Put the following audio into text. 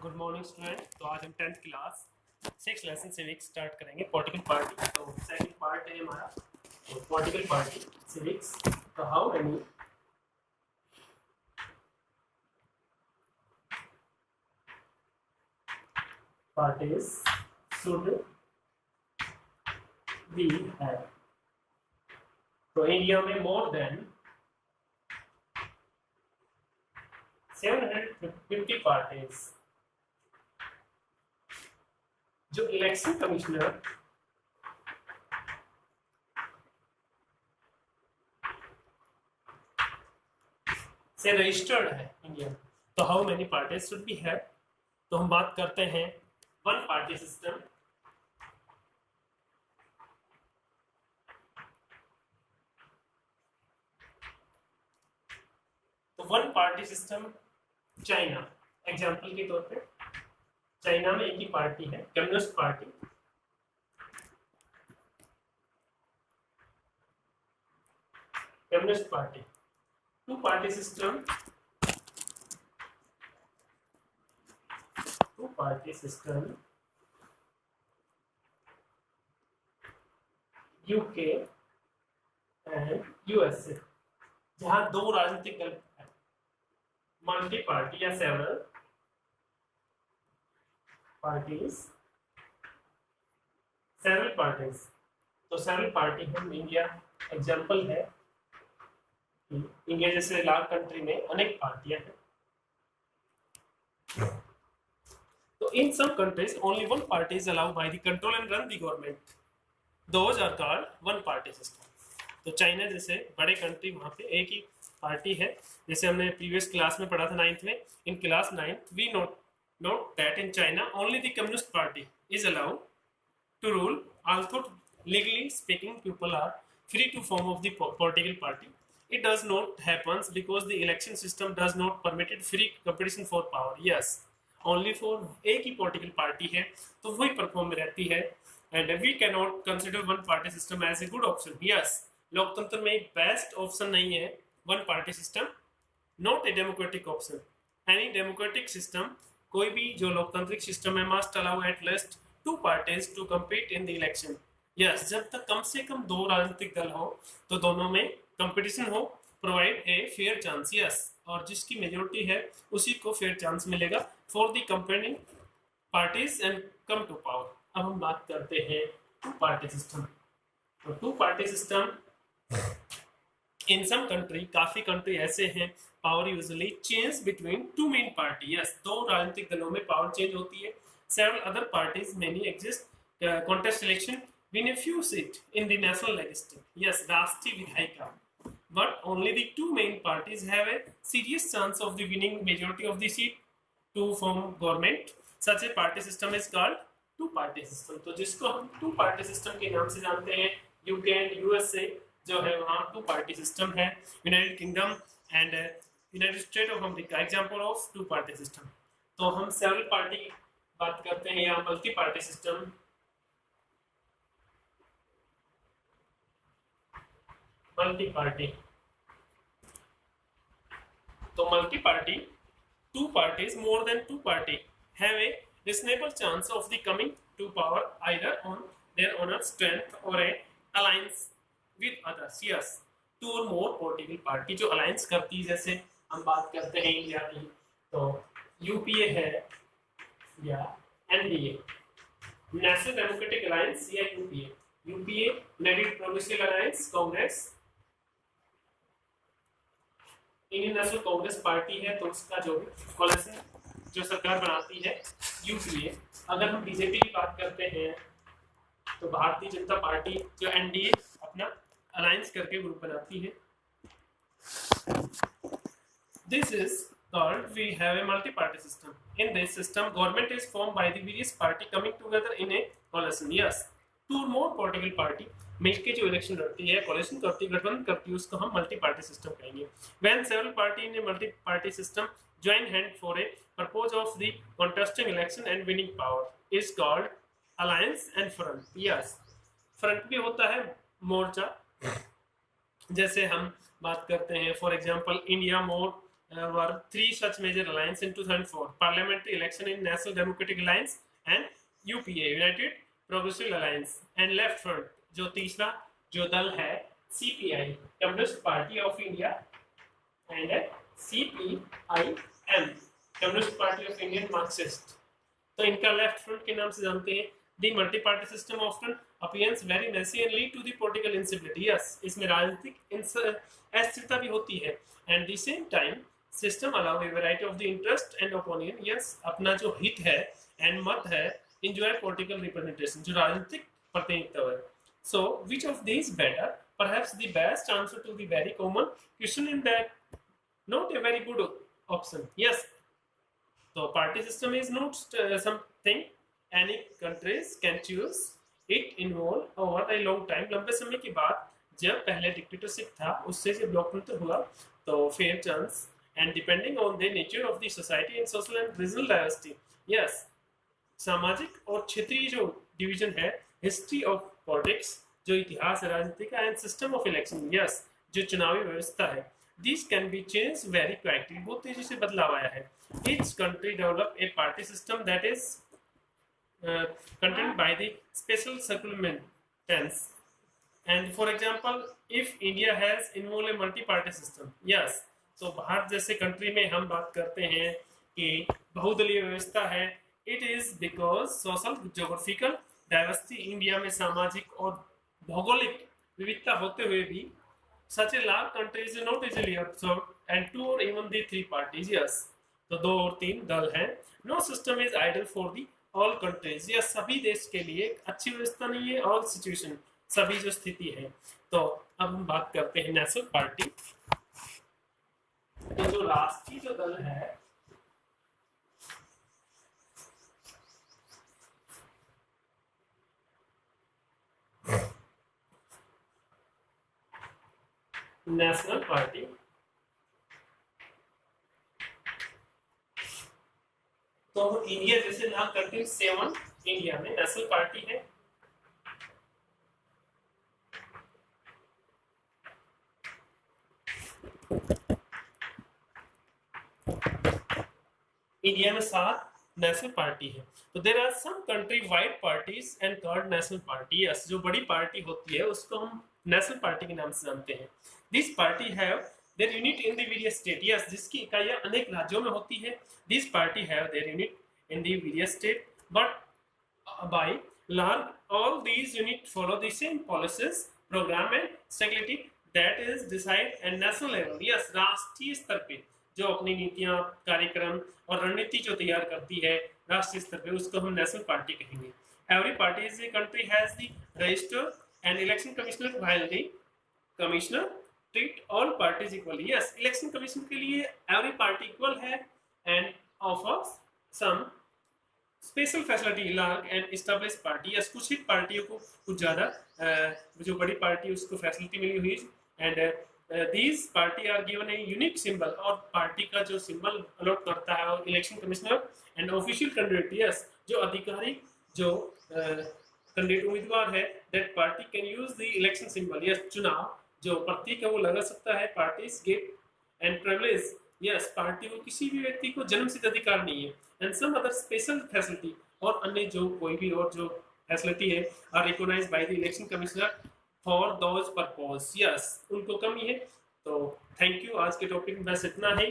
Good morning student. तो आज हम 10th class 6 lesson civics start करेंगे। पॉलिटिकल पार्टी तो सेकंड पार्ट है हमारा पॉलिटिकल पार्टी सिविक्स। तो how many parties should we have. तो इंडिया में मोर देन 750 पार्टीज। जो इलेक्शन कमिश्नर से रजिस्टर्ड है इंडिया, तो how many parties should be have. तो हम बात करते हैं वन पार्टी सिस्टम। तो one party system China example के तौर पे, चाइना में एक ही पार्टी है communist party. Communist party two party system, two party system UK and USA, जहां दो राजनीतिक दल है। मल्टी पार्टी या सेवरल पार्टीज, सेवरल पार्टीज। तो सेवरल पार्टी हम इंडिया एग्जांपल है। इंडिया जैसे लार्ज कंट्री में अनेक पार्टियां हैं। तो in some countries only one party is allowed by the control and run the government. Those are called one party system. तो चाइना जैसे बड़े कंट्री, वहां पे एक ही पार्टी है। जैसे हमने प्रीवियस क्लास में पढ़ा था 9th में, in class 9th we note that in China only the communist party is allowed to rule, although legally speaking people are free to form of the political party. It does not happens because the election system does not permitted free competition for power. Yes, only for एक ही political party है तो वही perform में रहती है। and we cannot consider one party system as a good option. Yes, लोकतंत्र में एक बेस्ट ऑप्शन नहीं है one party system, not a democratic option. Any democratic system, कोई भी जो लोकतांत्रिक सिस्टम है, must allow at least two parties to compete in the election. Yes, जब तक कम से कम दो राजनीतिक दल हो तो दोनों में कंपटीशन हो, provide a fair chance. Yes, और जिसकी मेजोरिटी है उसी को फेयर चांस मिलेगा for the campaigning parties and come to power. अब हम बात करते हैं टू पार्टी सिस्टम। तो two party system in some country, काफी कंट्री ऐसे हैं, power usually change between two main party. Yes, दो राजनीतिक दलों में पावर चेंज होती है। Several other parties many exist contest election win a few seat in the national legislative. Yes, राष्ट्रीय विधायिका, but only the two main parties have a serious chance of the winning majority of the seat to form government. Such a party system is called two party system. तो जिसको हम to party system के नाम से जानते हैं, UK and USA जो है वहाँ टू पार्टी सिस्टम है। United Kingdom and United State of America example of two party system. तो हम सेवरल पार्टी बात करते हैं या multi party system. Multi party, तो multi party, two parties, more than two party have a reasonable chance of the coming to power either on their own strength or a alliance with others. Yes, two or more political party जो alliance करती है, जैसे हम बात करते हैं India की, तो यूपीए है या एनडीए, नेशनल डेमोक्रेटिक अलायंस या UPA. UPA United provincial alliance Congress, Indian national Congress party है तो उसका जो कोalition जो सरकार बनाती है यूपीए। अगर हम बीजेपी की बात करते हैं तो भारतीय जनता पार्टी जो एनडीए अपना अलायंस करके ग्रुप बनाती है। This is called we have a multi party system. In this system government is form by the various party coming together in a coalition. Yes, two more political party मिलके जो election लड़ती है, कोalition करती है, गठबंधन करती है, उसको हम मल्टी पार्टी सिस्टम कहेंगे। When several party in A multi party system join hand for a purpose of the contesting election and winning power is called alliance and front. Yes, front भी होता है मोर्चा, जैसे हम बात करते हैं for example India more were three such major alliances in 2004: parliamentary election in National Democratic Alliance and UPA United Progressive Alliance and Left Front. जो तीसरा जो दल है CPI Communist Party of India and CPIM Communist Party of Indian Marxist, तो इनका left front के नाम से जानते हैं। The multi party system often appears very messy and lead to the political instability. Yes, इसमें राजनीतिक अस्थिरता भी होती है। And the same time system allow a variety of the interest and opinion. Yes, अपना जो हित है एंड मत है एंजॉय पॉलिटिकल रिप्रेजेंटेशन, जो राजनीतिक प्रतिनिधित्व है। So which of these better? Perhaps the best answer to the very common question in that not a very good option. Yes, so party system is not something any countries can choose. It involve over a long time. लंबे समय के बाद जब पहले dictatorship था उससे जब लोकतंत्र हुआ तो fair chance and depending on the nature of the society and social and regional diversity. Yes, सामाजिक और क्षेत्रीय जो डिवीजन है, हिस्ट्री ऑफ पॉलिटिक्स जो इतिहास है राजनीति का, and system of election, yes, जो चुनावी व्यवस्था है, these can be changed very quickly. बहुत तेजी से बदलाव आया है। Each country develop a party system that is controlled by the special circumstance. And for example, if India has involved a multi-party system, yes, तो भारत जैसे कंट्री में हम बात करते हैं कि बहुदलीय व्यवस्था है, it is because social geographical diversity India में सामाजिक और भौगोलिक विविधता होते हुए भी such a large country is not easily absorbed and two or even the three parties. Yes, तो दो और तीन दल हैं। No system is ideal for the all countries. यह सभी देश के लिए अच्छी व्यवस्था नहीं है। all situation, सभी जो स्थिति है। तो अब हम बात करते हैं नेशनल पार्टी। तो जो राष्ट्रीय जो दल है नेशनल पार्टी, तो इंडिया जैसे नाम करते हैं 7 इंडिया में नेशनल पार्टी है। इंडिया में 7 नेशनल पार्टी है। तो there are some country wide parties and called national party. Yes, जो बड़ी पार्टी होती है उसको हम नेशनल पार्टी के नाम से जानते हैं। This party have their unit in the various state. Yes, जिसकी इकाइयां अनेक राज्यों में होती है। This party have their unit in the various state but by large all these unit follow the same policies, program and stability that is decide at national level. Yes, राष्ट्रीय स्तर पे जो अपनी नीतियां, कार्यक्रम और रणनीति जो तैयार करती है राष्ट्रीय स्तर पे, उसको हम नेशनल पार्टी कहेंगे। Every party is a country has the register and election commissioner while the commissioner treat all parties equally. Yes, election commission के लिए every party equal है and offers some special facility large and establish party. Yes, कुछ ही पार्टियों को कुछ ज़्यादा जो बड़ी पार्टी है उसको फैसिलिटी मिली हुई है। And these party are given a unique symbol, और पार्टी का जो सिंबल अलॉट करता है और election commissioner and official candidate. Yes, जो अधिकारी जो कैंडिडेट उम्मीदवार है, that party can use the election symbol. Yes, चुनाव जो प्रतीक है वो लगा सकता है। Parties get and privilege. Yes, party को किसी भी व्यक्ति को जन्मसिद्ध अधिकार नहीं है। And some other special facility, और अन्य जो कोई भी और जो फैसिलिटी है, are recognised by the election commissioner for those purpose. Yes, उनको कमी है। तो थैंक यू, आज के टॉपिक में बस इतना है।